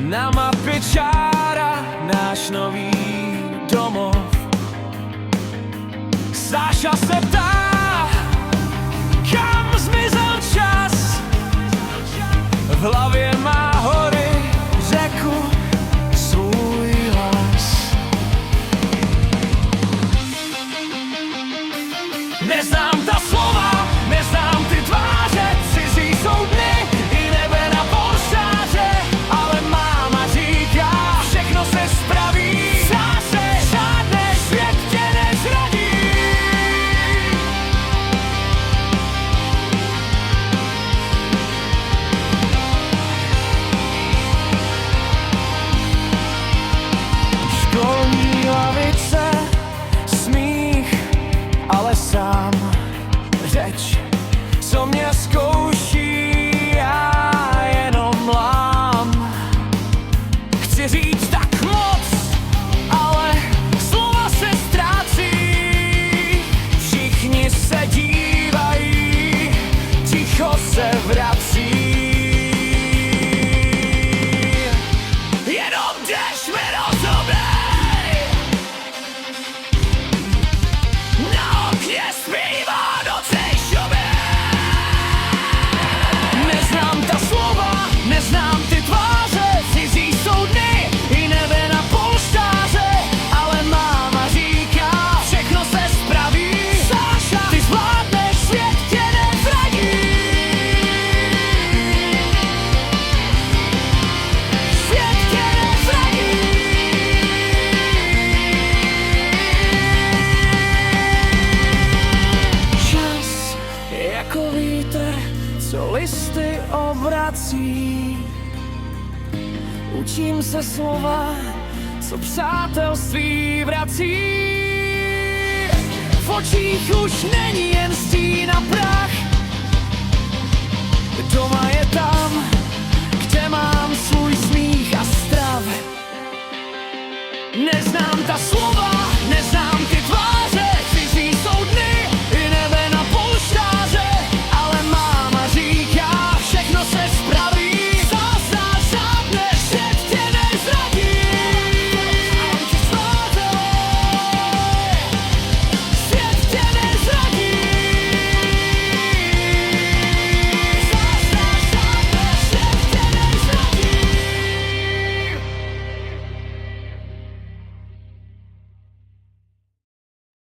Na mapě čára, náš nový domov. Sáša se ptá, kam zmizel čas. V hlavě má hory, řeku, svůj hlas. Neznám ta slova, neznám ty tváře, cizí jsou dny i nebe na polštáře, ale máma říká, všechno se spraví. Zase žádný svět tě nezradí. Školní lavice, smích, ale sám řeč, co mě zkouší, já jenom lám. Chci říct tak moc, ale slova se ztrácí. Všichni se dívají, ticho se vrací. Jenom jdeš mi rozumnej, na okně zpívá nocej šumy. Neznám ta slova, neznám ty tváře, cizí jsou dny i nebe na polštáře, ale máma říká, všechno se spraví. Sáša, ty zvládneš, svět tě nezradí. Svět tě nezradí. Čas jako vítr, co listy obrací. Učím se slova, co přátelství vrací. V očích už není jen stín a prach, doma je tam